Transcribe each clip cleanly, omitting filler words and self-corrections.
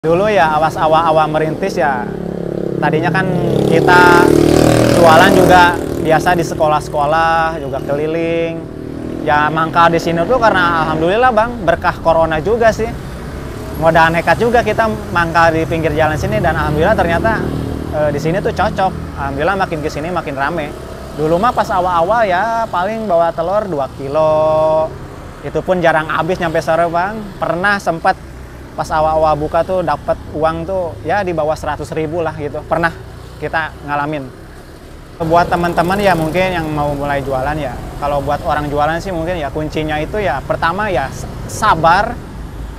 Dulu ya awal merintis ya, tadinya kan kita jualan juga biasa di sekolah-sekolah, juga keliling. Ya mangkal di sini tuh karena alhamdulillah Bang, berkah corona juga sih. Modal nekat juga kita mangkal di pinggir jalan sini dan alhamdulillah ternyata di sini tuh cocok. Alhamdulillah makin ke sini makin rame. Dulu mah pas awal-awal ya paling bawa telur 2 kilo. Itu pun jarang habis nyampe sore Bang. Pernah sempat pas awal-awal buka tuh dapat uang tuh ya di bawah 100.000 lah gitu. Pernah kita ngalamin. Buat teman-teman ya mungkin yang mau mulai jualan ya, kalau buat orang jualan sih mungkin ya kuncinya itu ya pertama ya sabar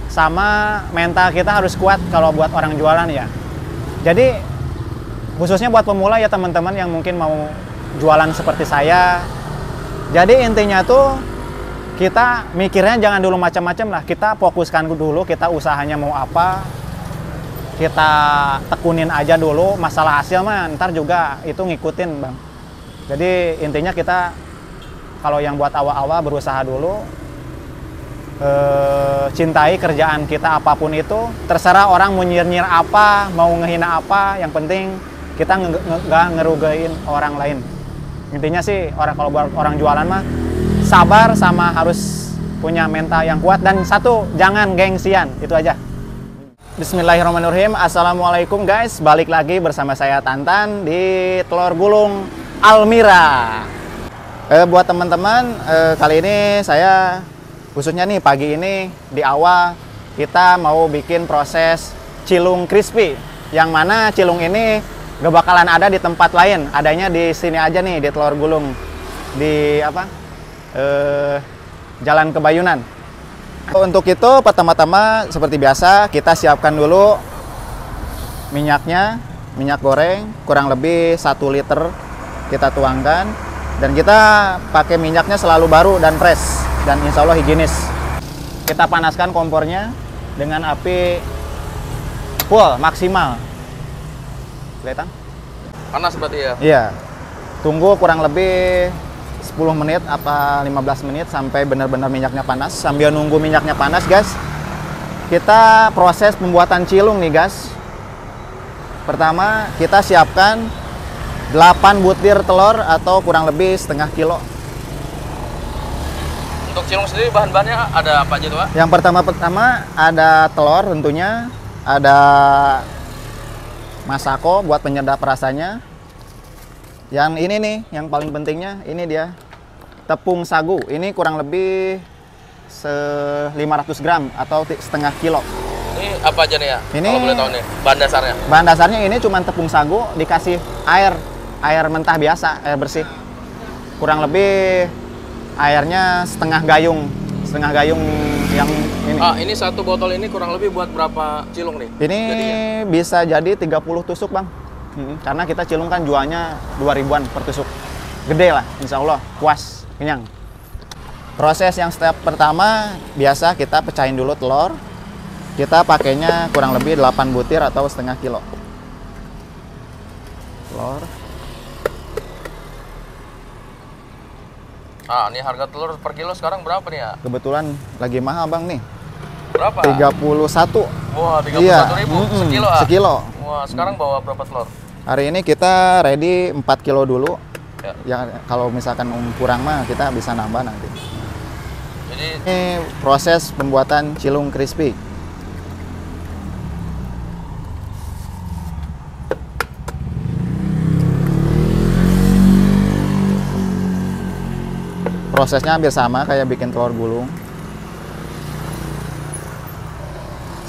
sama mental kita harus kuat kalau buat orang jualan ya. Jadi khususnya buat pemula ya teman-teman yang mungkin mau jualan seperti saya. Jadi intinya tuh kita mikirnya jangan dulu macam-macam lah, kita fokuskan dulu kita usahanya mau apa, kita tekunin aja dulu, masalah hasil mah ntar juga itu ngikutin Bang. Jadi intinya kita kalau yang buat awal-awal berusaha dulu, cintai kerjaan kita apapun itu, terserah orang mau nyir-nyir apa, mau ngehina apa, yang penting kita nggak ngerugain orang lain. Intinya sih kalau buat orang jualan mah sabar sama harus punya mental yang kuat dan satu jangan gengsian, itu aja. Bismillahirrahmanirrahim. Assalamualaikum guys, balik lagi bersama saya Tantan di Telur Gulung Almira. Buat teman-teman, kali ini saya khususnya nih pagi ini di awal kita mau bikin proses cilung crispy, yang mana cilung ini gak bakalan ada di tempat lain, adanya di sini aja nih di Telur Gulung di Jalan Kebayunan. Untuk itu pertama-tama seperti biasa kita siapkan dulu minyaknya, minyak goreng kurang lebih 1 liter kita tuangkan, dan kita pakai minyaknya selalu baru dan fresh dan insya Allah higienis. Kita panaskan kompornya dengan api full maksimal. Kelihatan? Panas berarti ya? Iya. Tunggu kurang lebih 10 menit apa 15 menit sampai benar-benar minyaknya panas. Sambil nunggu minyaknya panas guys, kita proses pembuatan cilung nih guys. Pertama kita siapkan 8 butir telur atau kurang lebih setengah kilo. Untuk cilung sendiri bahan-bahannya ada apa aja tuh Pak? Yang pertama ada telur tentunya, ada masako buat penyedap rasanya. Yang ini nih, yang paling pentingnya, ini dia tepung sagu. Ini kurang lebih 500 gram atau setengah kilo. Ini apa aja nih ya? Ini, kalau boleh tahu nih, bahan dasarnya? Bahan dasarnya ini cuma tepung sagu, dikasih air mentah biasa, air bersih. Kurang lebih airnya setengah gayung yang ini. Ini satu botol ini kurang lebih buat berapa cilung nih? Ini jadinya bisa jadi 30 tusuk Bang. Karena kita cilung kan jualnya 2.000-an per tusuk. Gede lah, insya Allah, puas, kenyang. Proses yang step pertama, biasa kita pecahin dulu telur. Kita pakainya kurang lebih 8 butir atau setengah kilo. Telur. Ini harga telur per kilo sekarang berapa nih ya? Kebetulan lagi mahal Bang nih. Berapa? 31. Wah, 31.000 iya. Sekilo Sekilo. Wah, sekarang bawa berapa telur? Hari ini kita ready 4 kilo dulu. Ya. Ya, kalau misalkan kurang mah kita bisa nambah nanti. Jadi Ini proses pembuatan cilung crispy. Prosesnya hampir sama kayak bikin telur gulung.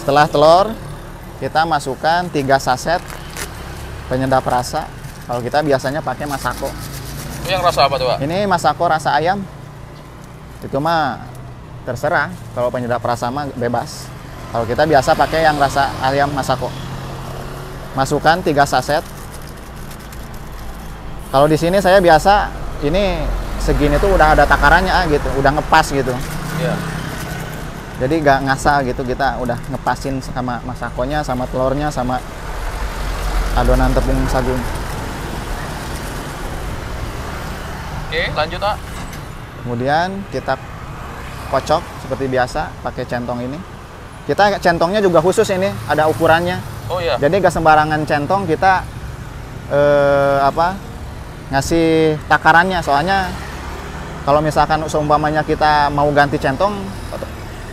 Setelah telur, kita masukkan 3 saset penyedap rasa. Kalau kita biasanya pakai masako. itu yang rasa apa tuh Pak? Ini masako rasa ayam. Itu mah terserah. Kalau penyedap rasa mah bebas. Kalau kita biasa pakai yang rasa ayam masako. Masukkan 3 saset. Kalau di sini saya biasa ini segini tuh udah ada takarannya gitu, udah ngepas gitu. Iya. Jadi nggak ngasal gitu, kita udah ngepasin sama masakonya, sama telurnya, sama adonan tepung sagu. Oke, lanjut Pak. Kemudian kita kocok seperti biasa pakai centong ini. Kita centongnya juga khusus ini, ada ukurannya. Oh iya. Jadi gak sembarangan centong kita ngasih takarannya. Soalnya kalau misalkan seumpamanya kita mau ganti centong,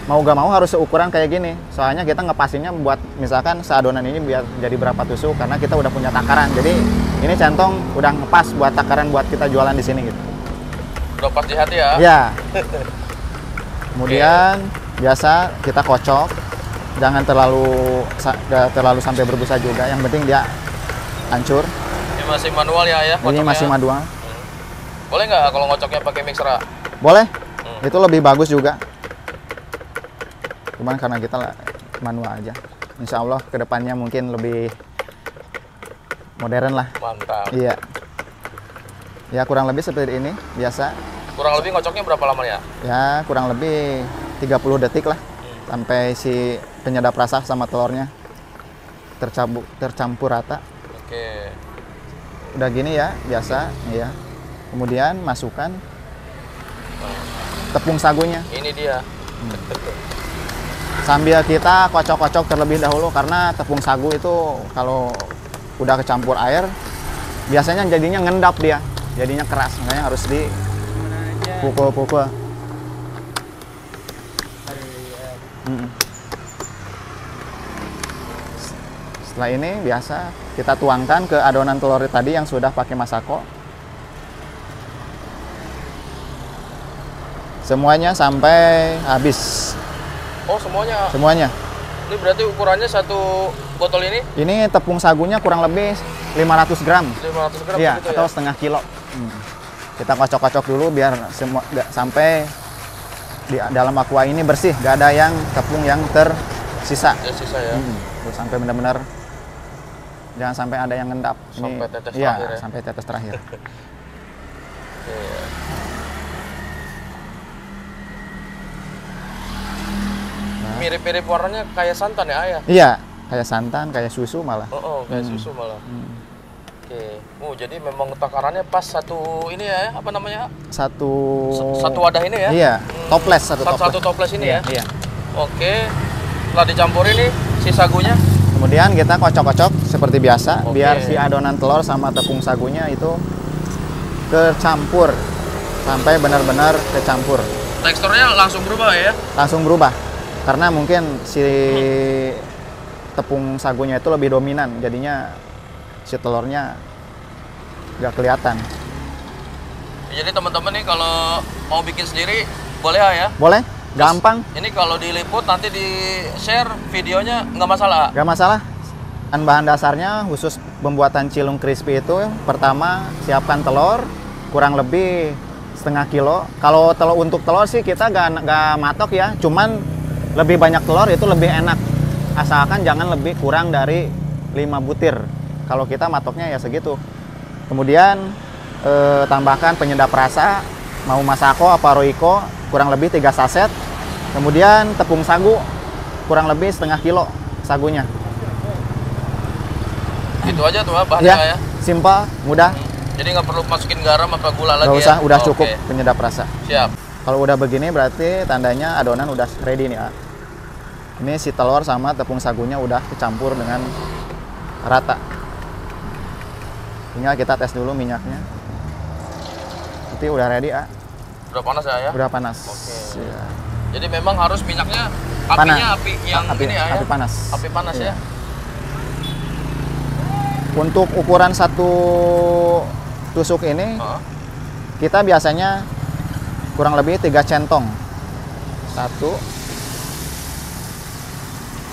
mau gak mau harus seukuran kayak gini. Soalnya kita ngepasinnya buat misalkan seadonan ini biar jadi berapa tusuk, karena kita udah punya takaran. Jadi ini centong udah ngepas buat takaran buat kita jualan di sini gitu. Udah pas di hati ya. Ya. Kemudian biasa kita kocok, jangan terlalu sampai berbusa juga. Yang penting dia hancur. Ini masih manual ya Ini kocoknya? masih manual. Boleh nggak kalau ngocoknya pakai mixer? Boleh. Itu lebih bagus juga. Cuman karena kita manual aja. Insya Allah kedepannya mungkin lebih modern lah. Mantap. Iya. Ya kurang lebih seperti ini biasa. Kurang lebih ngocoknya berapa lama ya? Ya kurang lebih 30 detik lah. Sampai si penyedap rasa sama telurnya tercampur rata. Oke. Udah gini ya, biasa ya. Kemudian masukkan tepung sagunya. Ini dia. Sambil kita kocok-kocok terlebih dahulu, karena tepung sagu itu kalau udah kecampur air biasanya jadinya ngendap dia, jadinya keras, makanya harus dipukul-pukul. Setelah ini biasa kita tuangkan ke adonan telur tadi yang sudah pakai masako. Semuanya sampai habis. Oh semuanya? Semuanya. Ini berarti ukurannya satu botol ini? Ini tepung sagunya kurang lebih 500 gram. 500 gram Iya, gitu atau ya? setengah kilo. Kita kocok-kocok dulu biar semua sampai di dalam aqua ini bersih, gak ada yang tepung yang tersisa. Ya sisa ya? Terus sampai benar-benar jangan sampai ada yang ngendap. Sampai tetes iya, terakhir ya? sampai tetes terakhir. Iya. Mirip-mirip warnanya kayak santan ya ayah? Iya, kayak santan, kayak susu malah. Oh, kayak susu malah. Oke. Jadi memang takarannya pas satu ini ya, apa namanya? Satu wadah ini ya? Iya, toples satu toples ini ya? Iya. Oke. Setelah dicampurin nih si sagunya. Kemudian kita kocok-kocok seperti biasa, Oke. biar si adonan telur sama tepung sagunya itu kecampur sampai benar-benar kecampur. Teksturnya langsung berubah ya? Langsung berubah, karena mungkin si tepung sagunya itu lebih dominan, jadinya si telurnya nggak kelihatan. Jadi teman-teman nih kalau mau bikin sendiri boleh ya? Boleh, gampang. Ini kalau diliput nanti di share videonya nggak masalah? Nggak masalah. Bahan dasarnya khusus pembuatan cilung crispy itu, pertama siapkan telur kurang lebih setengah kilo. Kalau untuk telur sih kita nggak matok ya, cuman lebih banyak telur itu lebih enak. Asalkan jangan lebih kurang dari 5 butir. Kalau kita matoknya ya segitu. Kemudian tambahkan penyedap rasa, mau masako apa roiko, kurang lebih 3 saset. Kemudian tepung sagu kurang lebih setengah kilo sagunya. Itu aja tuh bahannya ya? Simpel, mudah. Jadi nggak perlu masukin garam atau gula lagi Nggak usah, ya? udah cukup penyedap rasa. Siap. Kalau udah begini berarti tandanya adonan udah ready nih ya. Ini si telur sama tepung sagunya udah kecampur dengan rata. Tinggal kita tes dulu minyaknya. Nanti udah ready ya. Udah panas ya? Udah panas. Oke. Ya. Jadi memang harus minyaknya Panas. apinya api yang ini ya? Api panas. Api panas Iya. ya? Untuk ukuran satu tusuk ini, kita biasanya kurang lebih 3 centong. 1,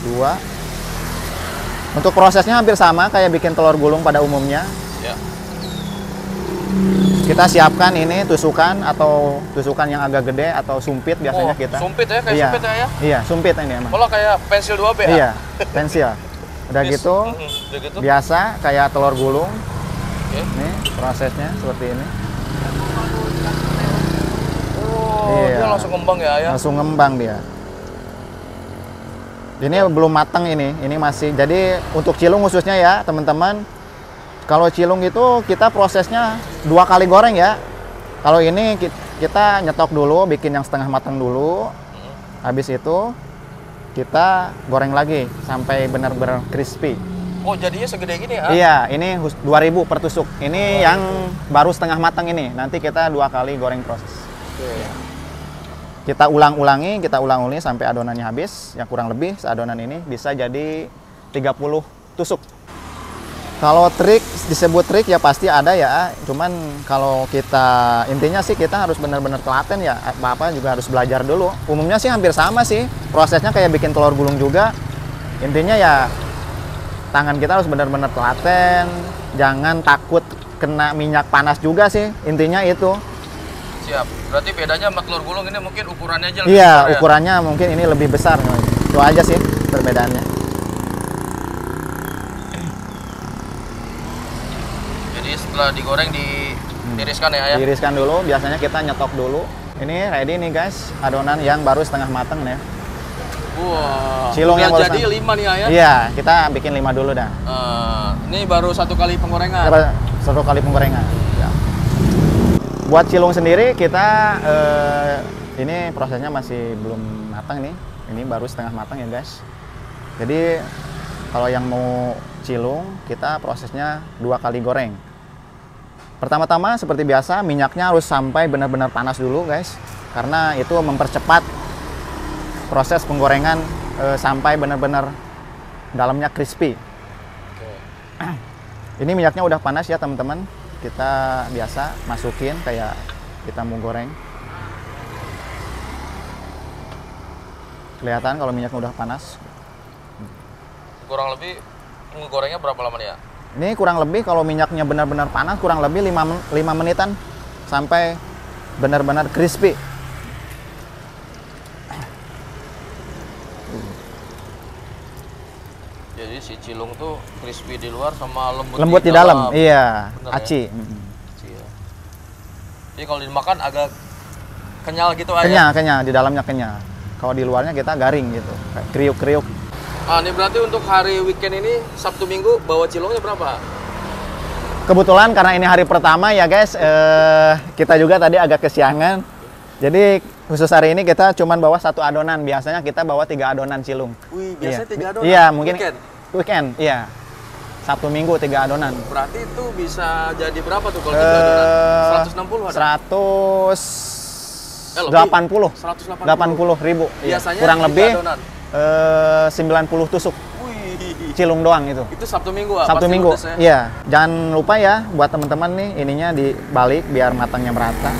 2. Untuk prosesnya hampir sama kayak bikin telur gulung pada umumnya. Ya. Kita siapkan ini tusukan atau tusukan yang agak gede atau sumpit biasanya kita. Sumpit ya? Kayak Iya. sumpit ya? Iya, sumpit ini emang. Kalau kayak pensil 2B ya? Iya, pensil. Udah gitu, Udah gitu. biasa kayak telur gulung. Oke. Nih prosesnya seperti ini. Oh, Iya. dia langsung ngembang ya, ya? Langsung ngembang dia. Ini belum matang ini masih. Jadi untuk cilung khususnya ya teman-teman, kalau cilung itu kita prosesnya 2 kali goreng ya. Kalau ini kita nyetok dulu, bikin yang setengah matang dulu. Habis itu kita goreng lagi sampai benar-benar crispy. Oh, jadinya segede gini ya? Iya, ini 2.000 per tusuk. Ini yang baru setengah matang ini. Nanti kita 2 kali goreng proses. Oke. Kita ulang-ulangi sampai adonannya habis. Yang kurang lebih seadonan ini bisa jadi 30 tusuk. Kalau trik, disebut trik ya pasti ada ya. Cuman kalau kita, intinya sih kita harus benar-benar telaten ya. Apa-apa juga harus belajar dulu. Umumnya sih hampir sama sih. Prosesnya kayak bikin telur gulung juga. Intinya ya tangan kita harus benar-benar telaten. Jangan takut kena minyak panas juga sih. Intinya itu. Siap. Berarti bedanya sama telur gulung ini mungkin ukurannya aja lebih Iya, besar ya? ukurannya mungkin ini lebih besar. Itu aja sih perbedaannya. Jadi setelah digoreng ditiriskan ya, Ayah? Diiriskan dulu, biasanya kita nyetok dulu. Ini ready nih guys, adonan yang baru setengah mateng nih. Wah, Cilung yang udah barusan. jadi 5 nih, Ayah? Iya, kita bikin 5 dulu dah. Ini baru 1 kali penggorengan. Satu kali penggorengan. Ya. Buat cilung sendiri kita ini prosesnya masih belum matang nih. Ini baru setengah matang ya guys. Jadi kalau yang mau cilung kita prosesnya 2 kali goreng. Pertama-tama seperti biasa minyaknya harus sampai benar-benar panas dulu guys, karena itu mempercepat proses penggorengan sampai benar-benar dalamnya crispy. Oke. Ini minyaknya udah panas ya teman-teman. Kita biasa masukin kayak kita mau goreng. Kelihatan kalau minyaknya udah panas. Kurang lebih menggorengnya berapa lama nih ya? Ini kurang lebih kalau minyaknya benar-benar panas kurang lebih 5 menitan sampai benar-benar crispy. Jadi si cilung tuh crispy di luar sama lembut, Lembut di dalam. Iya, Bener aci. ya? Aci ya. Jadi kalau dimakan agak kenyal gitu, Kenyal, Ayah? kenyal, di dalamnya kenyal. Kalau di luarnya kita garing gitu, kayak kriuk-kriuk. Ini berarti untuk hari weekend ini, Sabtu Minggu, bawa cilungnya berapa? Kebetulan karena ini hari pertama ya guys, kita juga tadi agak kesiangan. Jadi khusus hari ini kita cuman bawa 1 adonan. Biasanya kita bawa 3 adonan cilung. Wih, biasanya 3 adonan? Iya, mungkin Weekend? iya. Sabtu Minggu 3 adonan. Berarti itu bisa jadi berapa tuh kalau 3 adonan? 160 ada? 180 ribu. Iya. Biasanya Kurang 3 lebih adonan. 90 tusuk Wih. cilung doang itu. Itu Sabtu Minggu, ah? Sabtu Pasti Minggu. ludes ya? Iya. Jangan lupa ya buat teman-teman nih ininya dibalik biar matangnya merata.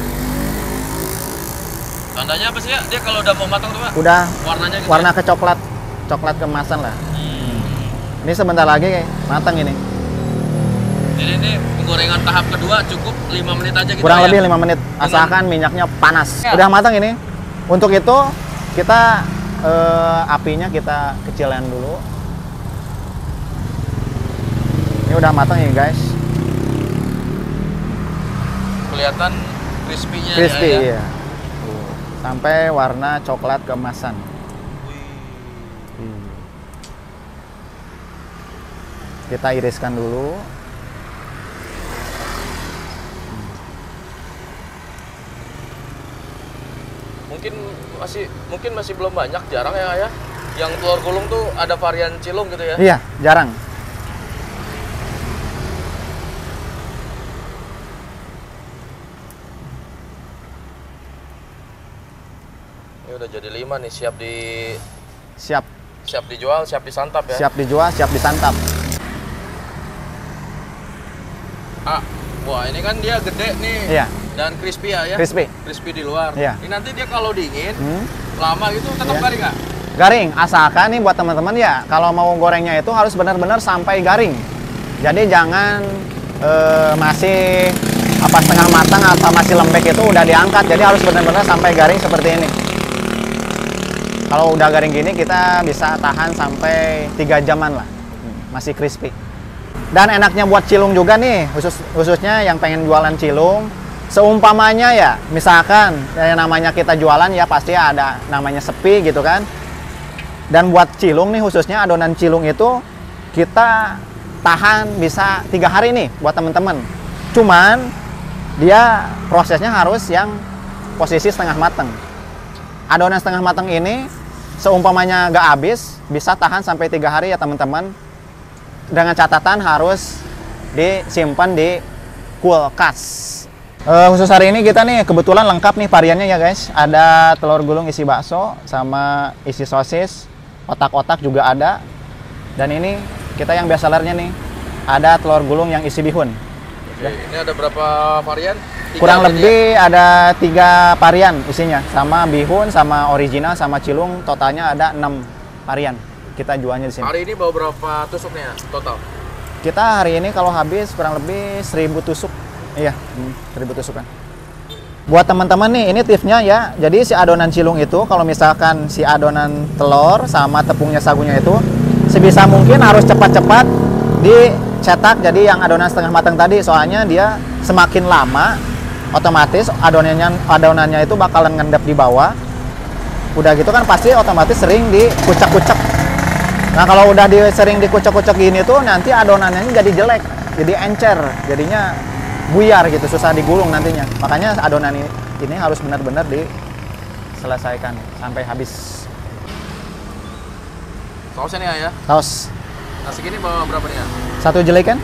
Tandanya apa sih ya? Dia kalau udah mau matang tuh, Pak? Udah Warnanya gitu warna ya? coklat kemasan lah. Ini sebentar lagi matang ini. Jadi ini penggorengan tahap kedua cukup 5 menit aja gitu, Kurang ya? lebih 5 menit asalkan minyaknya panas. Ya. Udah matang ini. Untuk itu kita apinya kita kecilin dulu. Ini udah matang ya guys. Kelihatan crispy-nya Crispy ya? iya. Sampai warna coklat keemasan. Wih. Kita iriskan dulu. Mungkin masih belum banyak, jarang ya yang telur gulung tuh ada varian cilung gitu ya? Iya, jarang. Ini udah jadi 5 nih, siap Siap dijual, siap disantap ya? siap dijual, siap disantap. Wah ini kan dia gede nih. Iya. Dan crispy ya? Crispy. Crispy di luar. Iya. Ini nanti dia kalau dingin, lama gitu tetap Iya. garing nggak? Garing, asalkan nih buat teman-teman ya, kalau mau gorengnya itu harus benar-benar sampai garing. Jadi jangan masih setengah matang atau masih lembek itu udah diangkat. Jadi harus benar-benar sampai garing seperti ini. Kalau udah garing gini kita bisa tahan sampai 3 jaman lah, masih crispy. Dan enaknya buat cilung juga nih, khususnya yang pengen jualan cilung. Seumpamanya ya, misalkan yang namanya kita jualan ya pasti ada namanya sepi gitu kan. Dan buat cilung nih khususnya adonan cilung itu kita tahan bisa 3 hari nih buat teman-teman. Cuman dia prosesnya harus yang posisi setengah mateng. Adonan setengah mateng ini seumpamanya nggak habis, bisa tahan sampai 3 hari ya teman-teman. Dengan catatan harus disimpan di kulkas. Khusus hari ini kita nih kebetulan lengkap nih variannya ya guys. Ada telur gulung isi bakso sama isi sosis, otak-otak juga ada. Dan ini kita yang best sellernya nih, ada telur gulung yang isi bihun. Oke, ini ada berapa varian? Kurang lebih ada 3 varian isinya, sama bihun, sama original, sama cilung. Totalnya ada 6 varian kita jualnya di sini. Hari ini bawa berapa tusuk nih ya, total? Kita hari ini kalau habis kurang lebih 1000 tusuk. Iya, 1000 tusuk kan. Buat teman-teman nih, ini tipsnya ya. Jadi si adonan cilung itu, kalau misalkan si adonan telur sama tepungnya sagunya itu, sebisa mungkin harus cepat-cepat dicetak. Jadi yang adonan setengah matang tadi, soalnya dia semakin lama, otomatis adonannya itu bakalan ngendap di bawah. Udah gitu kan pasti otomatis sering dikucek-kucek. Nah kalau udah sering dikucek-kucek gini tuh, nanti adonannya jadi jelek, jadi encer, jadinya buyar gitu, susah digulung nantinya. Makanya adonan ini harus benar-benar diselesaikan sampai habis. Sausnya nih ya? Saus. Nasi gini bawa berapa nih ya? 1 jelikan.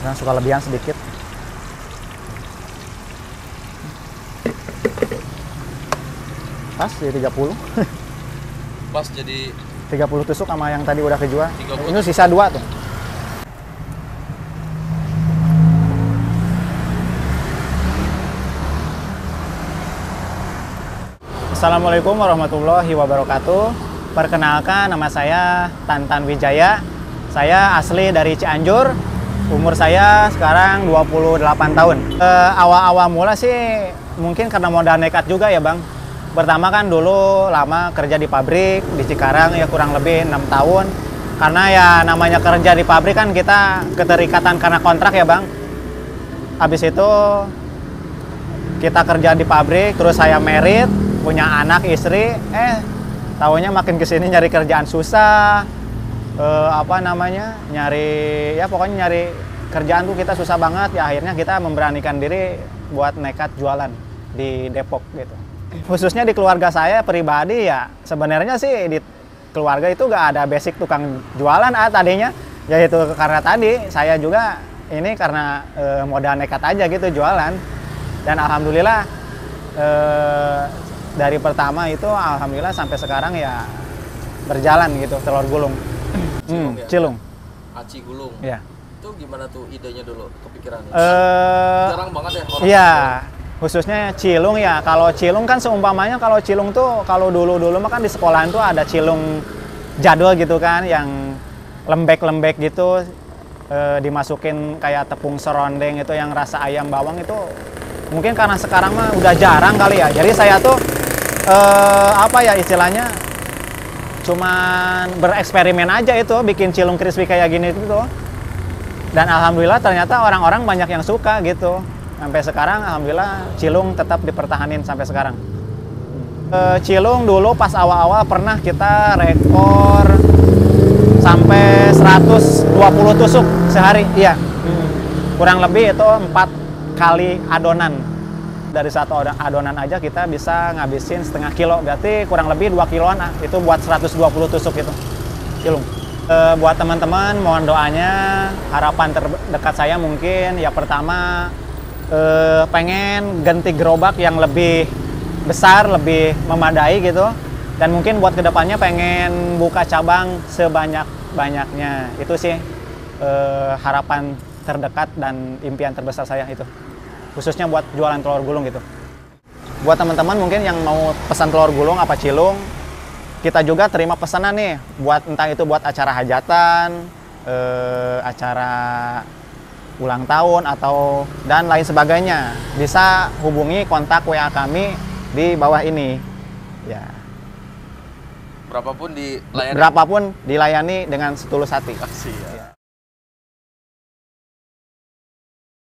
Nah, suka lebihan sedikit. Pas di 30. Pas jadi 30 tusuk sama yang tadi udah kejual. 30. Ini sisa 2 tuh. Assalamualaikum warahmatullahi wabarakatuh. Perkenalkan, nama saya Tantan Wijaya. Saya asli dari Cianjur. Umur saya sekarang 28 tahun. Awal-awal mula sih mungkin karena modal nekat juga ya Bang. Pertama kan dulu lama kerja di pabrik di Cikarang ya kurang lebih 6 tahun. Karena ya namanya kerja di pabrik kan kita keterikatan karena kontrak ya Bang. Habis itu kita kerja di pabrik, terus saya merit, punya anak istri, taunya makin kesini nyari kerjaan susah. Pokoknya nyari kerjaan tuh kita susah banget. Ya akhirnya kita memberanikan diri buat nekat jualan di Depok gitu. Khususnya di keluarga saya pribadi ya sebenarnya sih di keluarga itu gak ada basic tukang jualan tadinya, yaitu karena tadi saya juga ini karena modal nekat aja gitu jualan. Dan alhamdulillah dari pertama itu alhamdulillah sampai sekarang ya berjalan gitu telur gulung. Cilung ya? Cilung. Aci gulung. Ya. Itu gimana tuh idenya dulu, kepikirannya? Jarang banget ya orang. Iya. Khususnya cilung ya. Kalau cilung kan seumpamanya kalau cilung tuh kalau dulu mah kan di sekolahan tuh ada cilung jadul gitu kan yang lembek-lembek gitu, dimasukin kayak tepung serondeng itu yang rasa ayam bawang itu. Mungkin karena sekarang mah udah jarang kali ya. Jadi saya tuh istilahnya cuman bereksperimen aja itu bikin cilung crispy kayak gini gitu. Dan alhamdulillah ternyata orang-orang banyak yang suka gitu. Sampai sekarang alhamdulillah cilung tetap dipertahanin sampai sekarang. Cilung dulu pas awal-awal pernah kita rekor sampai 120 tusuk sehari. Iya. Kurang lebih itu 4 kali adonan. Dari 1 adonan aja kita bisa ngabisin setengah kilo. Berarti kurang lebih 2 kiloan itu buat 120 tusuk itu cilung. Buat teman-teman mohon doanya, harapan terdekat saya mungkin ya pertama pengen ganti gerobak yang lebih besar, lebih memadai gitu. Dan mungkin buat kedepannya pengen buka cabang sebanyak-banyaknya. Itu sih harapan terdekat dan impian terbesar saya itu. Khususnya buat jualan telur gulung gitu. Buat teman-teman mungkin yang mau pesan telur gulung apa cilung, kita juga terima pesanan nih. Buat entah itu buat acara hajatan, acara ulang tahun atau dan lain sebagainya, bisa hubungi kontak WA kami di bawah ini ya. Berapapun dilayani Dengan setulus hati. Kasih ya.